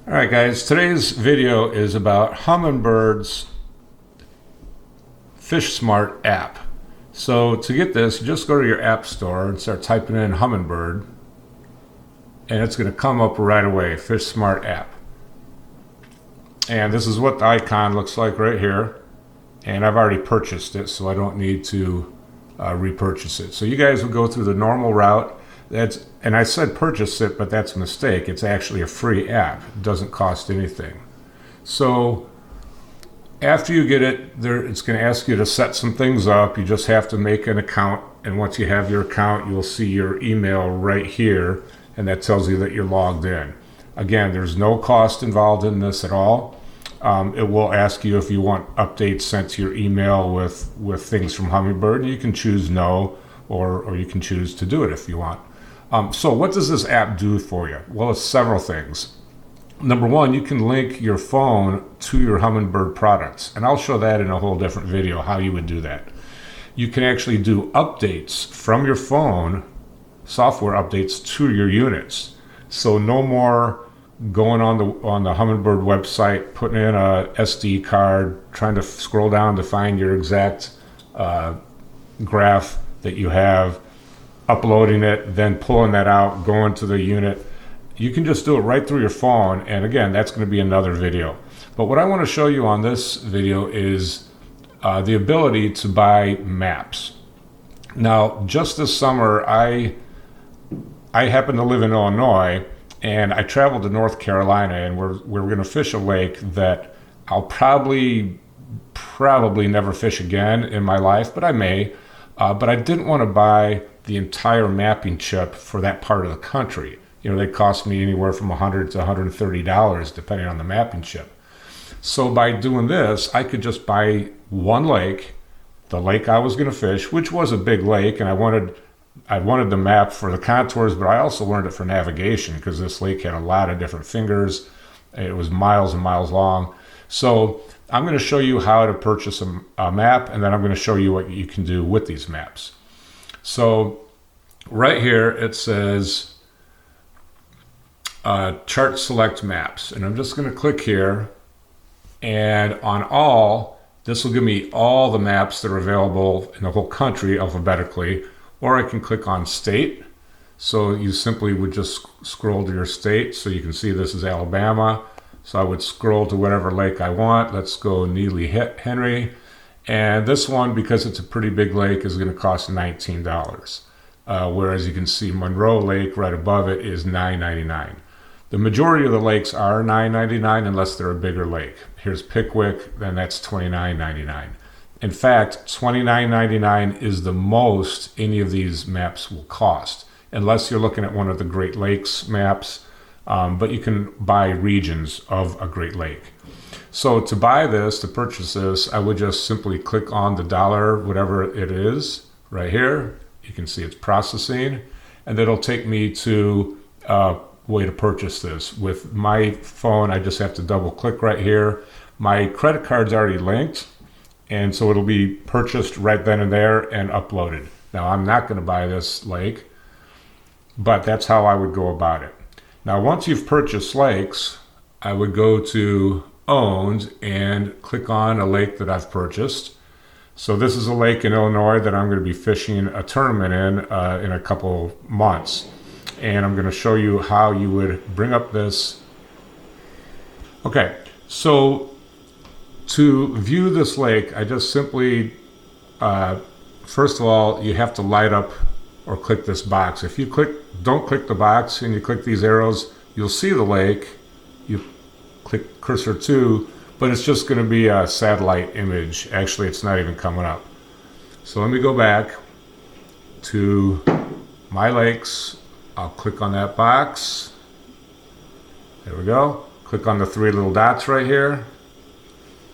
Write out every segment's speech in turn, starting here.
Alright guys, today's video is about Humminbird's Fishsmart app. So to get this, you just go to your app store and start typing in Humminbird, and it's going to come up right away, Fishsmart App. And this is what the icon looks like right here. And I've already purchased it, so I don't need to repurchase it. So you guys will go through the normal route. And I said purchase it, but that's a mistake. It's actually a free app. It doesn't cost anything. So after you get it, it's going to ask you to set some things up. You just have to make an account, and once you have your account, you'll see your email right here, and that tells you that you're logged in. Again, there's no cost involved in this at all. It will ask you if you want updates sent to your email with things from Humminbird. You can choose no, or you can choose to do it if you want. So what does this app do for you? Well, it's several things. Number one, you can link your phone to your Humminbird products, and I'll show that in a whole different video how you would do that. You can actually do updates from your phone, software updates to your units. So no more going on the Humminbird website, putting in a SD card, trying to scroll down to find your exact graph that you have, uploading it, then pulling that out, going to the unit. You can just do it right through your phone, and again, that's going to be another video. But what I want to show you on this video is the ability to buy maps. Now, just this summer, I happen to live in Illinois, and I traveled to North Carolina, and we're going to fish a lake that I'll probably never fish again in my life, but I may. But I didn't want to buy the entire mapping chip for that part of the country. You know, they cost me anywhere from $100 to $130 depending on the mapping chip. So by doing this, I could just buy one lake, the lake I was going to fish, which was a big lake, and I wanted the map for the contours, but I also wanted it for navigation because this lake had a lot of different fingers. It was miles and miles long. So I'm going to show you how to purchase a map, and then I'm going to show you what you can do with these maps. So right here it says chart select maps, and I'm just going to click here, and on all, this will give me all the maps that are available in the whole country alphabetically, or I can click on state. So you simply would just scroll to your state. So you can see this is Alabama. So I would scroll to whatever lake I want. Let's go Neely Henry. And this one, because it's a pretty big lake, is going to cost $19. Whereas you can see Monroe Lake right above it is $9.99. The majority of the lakes are $9.99 unless they're a bigger lake. Here's Pickwick, then that's $29.99. In fact, $29.99 is the most any of these maps will cost, unless you're looking at one of the Great Lakes maps. But you can buy regions of a Great Lake. So to buy this, to purchase this, I would just simply click on the dollar, whatever it is, right here. You can see it's processing, and it'll take me to a way to purchase this. With my phone, I just have to double click right here. My credit card's already linked, and so it'll be purchased right then and there and uploaded. Now, I'm not going to buy this lake, but that's how I would go about it. Now, once you've purchased lakes, I would go to Owned and click on a lake that I've purchased. So this is a lake in Illinois that I'm going to be fishing a tournament in a couple months. And I'm going to show you how you would bring up this. Okay, so to view this lake, I just simply, first of all, you have to light up or click this box. If you don't click the box and you click these arrows, you'll see the lake. You click cursor to, but it's just going to be a satellite image. Actually, it's not even coming up. So let me go back to my lakes. I'll click on that box. There we go. Click on the three little dots right here,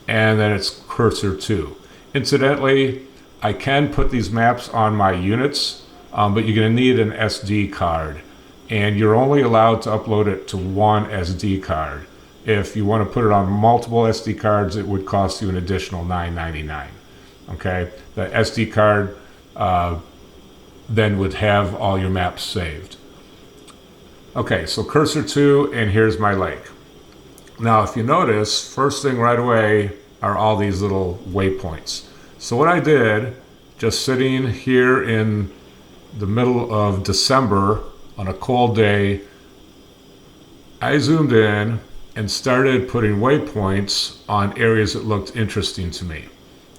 and then it's cursor to. Incidentally, I can put these maps on my units, but you're going to need an SD card, and you're only allowed to upload it to one SD card. If you want to put it on multiple SD cards, it would cost you an additional $9.99. Okay, the SD card then would have all your maps saved. Okay, so cursor to, and here's my lake. Now, if you notice, first thing right away are all these little waypoints. So what I did, just sitting here in the middle of December on a cold day, I zoomed in and started putting waypoints on areas that looked interesting to me.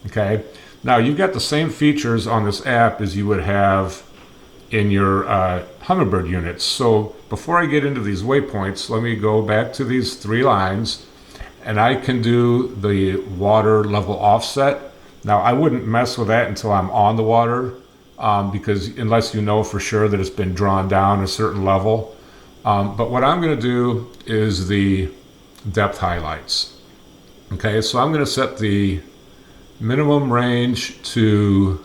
Okay, now you've got the same features on this app as you would have in your Humminbird units. So before I get into these waypoints, let me go back to these 3 lines, and I can do the water level offset. Now I wouldn't mess with that until I'm on the water, because unless you know for sure that it's been drawn down a certain level. But what I'm going to do is the depth highlights. Okay, so I'm going to set the minimum range to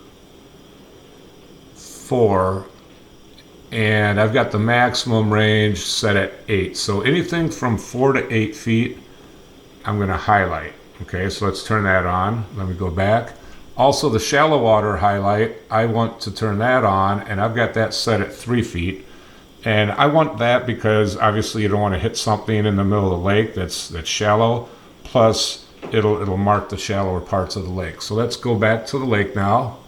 4, and I've got the maximum range set at 8. So anything from 4 to 8 feet, I'm going to highlight. Okay, so let's turn that on. Let me go back. Also, the shallow water highlight, I want to turn that on, and I've got that set at 3 feet. And I want that because obviously you don't want to hit something in the middle of the lake that's shallow. Plus, it'll mark the shallower parts of the lake. So let's go back to the lake now,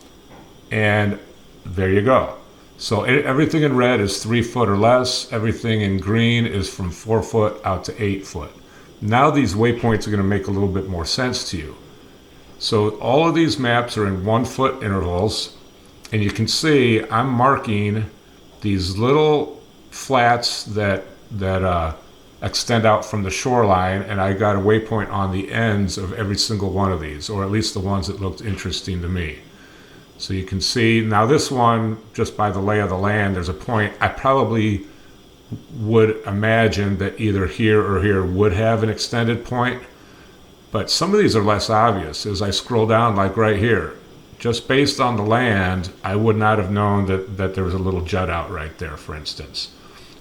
and there you go. So everything in red is 3 foot or less. Everything in green is from 4 foot out to 8 foot. Now these waypoints are going to make a little bit more sense to you. So all of these maps are in 1 foot intervals, and you can see I'm marking these little flats that extend out from the shoreline, and I got a waypoint on the ends of every single one of these, or at least the ones that looked interesting to me. So you can see now this one, just by the lay of the land, there's a point I probably would imagine that either here or here would have an extended point, but some of these are less obvious. As I scroll down, like right here, just based on the land, I would not have known that there was a little jut out right there, for instance.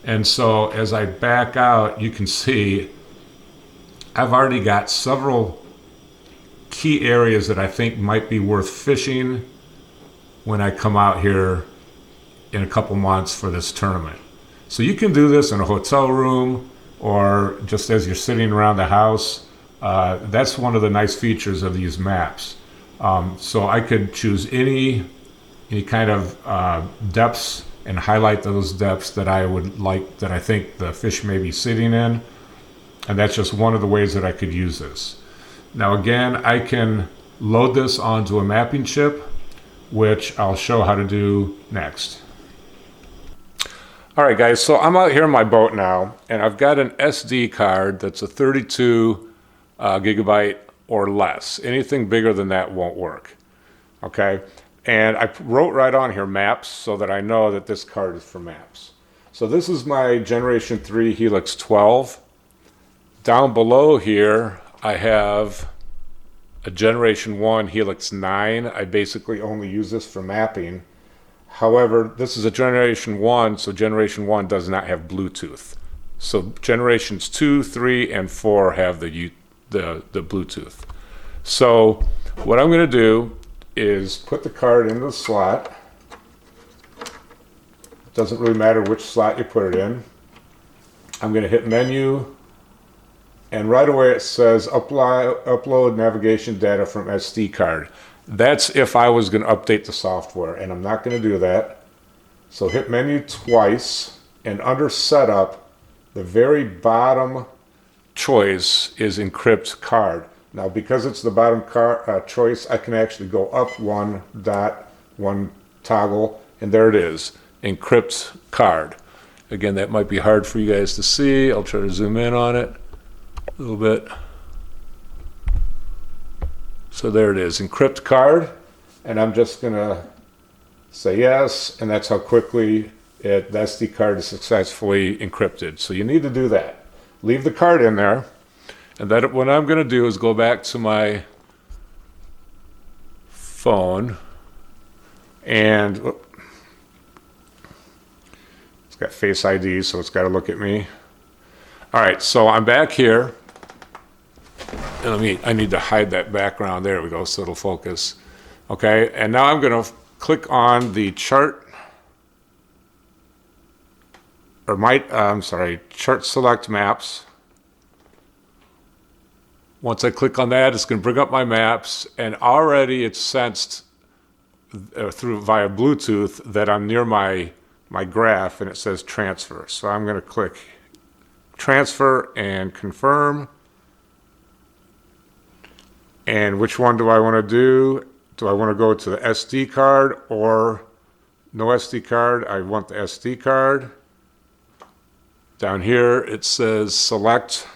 And so as I back out, you can see I've already got several key areas that I think might be worth fishing when I come out here in a couple months for this tournament. So you can do this in a hotel room or just as you're sitting around the house. That's one of the nice features of these maps. So I could choose any kind of depths and highlight those depths that I would like, that I think the fish may be sitting in. And that's just one of the ways that I could use this. Now again, I can load this onto a mapping chip, which I'll show how to do next. All right guys, so I'm out here in my boat now, and I've got an SD card that's a 32 gigabyte or less. Anything bigger than that won't work. Okay, and I wrote right on here maps so that I know that this card is for maps. So this is my Generation 3 Helix 12. Down below here I have a Generation 1 Helix 9. I basically only use this for mapping. However, this is a Generation 1, so Generation 1 does not have Bluetooth. So Generations 2, 3, and 4 have the Bluetooth. So what I'm going to do is put the card into the slot. It doesn't really matter which slot you put it in. I'm going to hit menu, and right away it says upload navigation data from SD card. That's if I was going to update the software, and I'm not going to do that. So hit menu twice, and under setup, the very bottom choice is encrypt card. Now because it's the bottom choice, I can actually go up one dot, one toggle, and there it is, encrypt card. Again, that might be hard for you guys to see. I'll try to zoom in on it a little bit. So there it is, encrypt card, and I'm just gonna say yes, and that's how quickly the SD card is successfully encrypted. So you need to do that. Leave the card in there, and then what I'm going to do is go back to my phone, and it's got Face ID, so it's got to look at me. All right, so I'm back here, and I need to hide that background. There we go, so it'll focus. Okay, and now I'm going to click on the chart. Chart select maps, Once I click on that, it's going to bring up my maps, and already it's sensed through via Bluetooth that I'm near my graph, and it says transfer. So I'm going to click transfer and confirm. And which one do I want to do? Do I want to go to the SD card or no SD card? I want the SD card. Down here it says select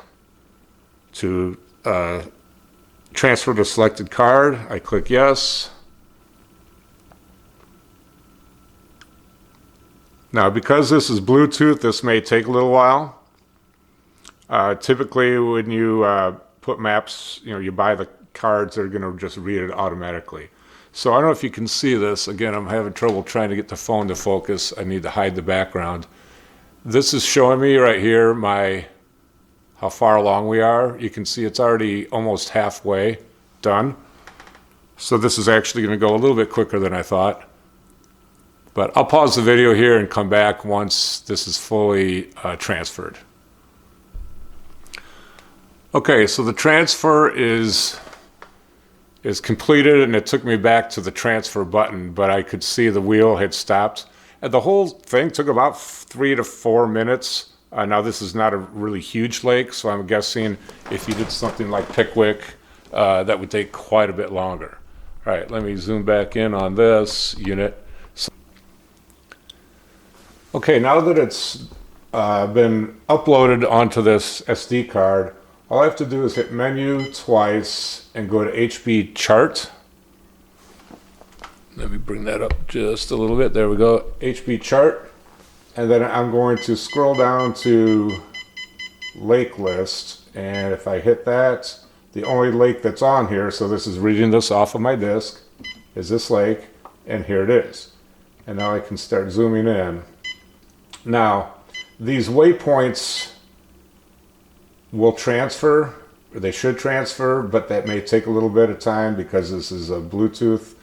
to transfer to selected card. I click yes. Now, because this is Bluetooth, this may take a little while. Typically, when you put maps, you buy the cards, they're going to just read it automatically. So I don't know if you can see this. Again, I'm having trouble trying to get the phone to focus. I need to hide the background. This is showing me right here how far along we are. You can see it's already almost halfway done. So this is actually going to go a little bit quicker than I thought. But I'll pause the video here and come back once this is fully transferred. Okay, so the transfer is completed, and it took me back to the transfer button, but I could see the wheel had stopped. And the whole thing took about 3 to 4 minutes. Now this is not a really huge lake, so I'm guessing if you did something like Pickwick, that would take quite a bit longer. All right, let me zoom back in on this unit. Okay, now that it's been uploaded onto this SD card, all I have to do is hit menu twice and go to HB chart. Let me bring that up just a little bit. There we go, HB chart. And then I'm going to scroll down to lake list. And if I hit that, the only lake that's on here, so this is reading this off of my disk, is this lake, and here it is. And now I can start zooming in. Now, these waypoints will transfer, or they should transfer, but that may take a little bit of time because this is a Bluetooth.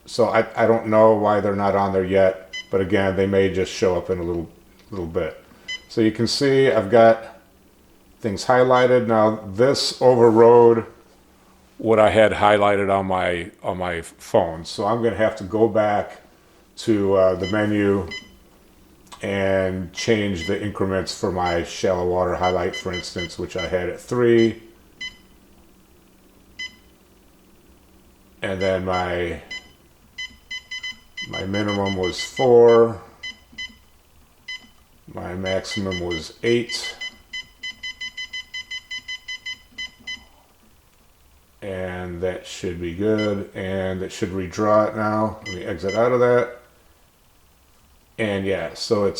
So I don't know why they're not on there yet, but again, they may just show up in a little bit. So you can see I've got things highlighted. Now this overrode what I had highlighted on my phone, so I'm going to have to go back to the menu and change the increments for my shallow water highlight, for instance, which I had at 3. And then my minimum was 4. My maximum was 8. And that should be good. And it should redraw it now. Let me exit out of that. And yeah, so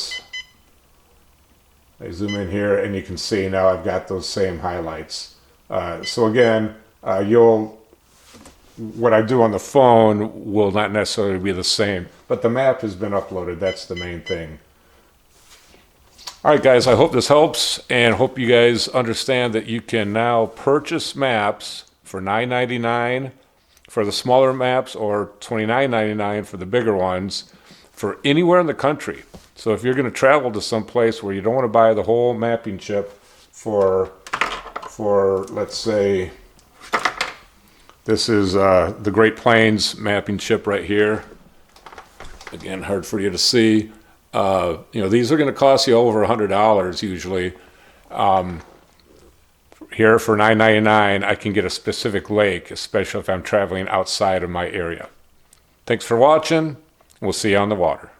I zoom in here and you can see now I've got those same highlights. So again, what I do on the phone will not necessarily be the same, but the map has been uploaded. That's the main thing. All right, guys, I hope this helps, and hope you guys understand that you can now purchase maps for $9.99 for the smaller maps or $29.99 for the bigger ones, for anywhere in the country. So if you're going to travel to some place where you don't want to buy the whole mapping chip for let's say, this is the Great Plains mapping chip right here. Again, hard for you to see. These are going to cost you over $100 usually. Here for $9.99, I can get a specific lake, especially if I'm traveling outside of my area. Thanks for watching. We'll see you on the water.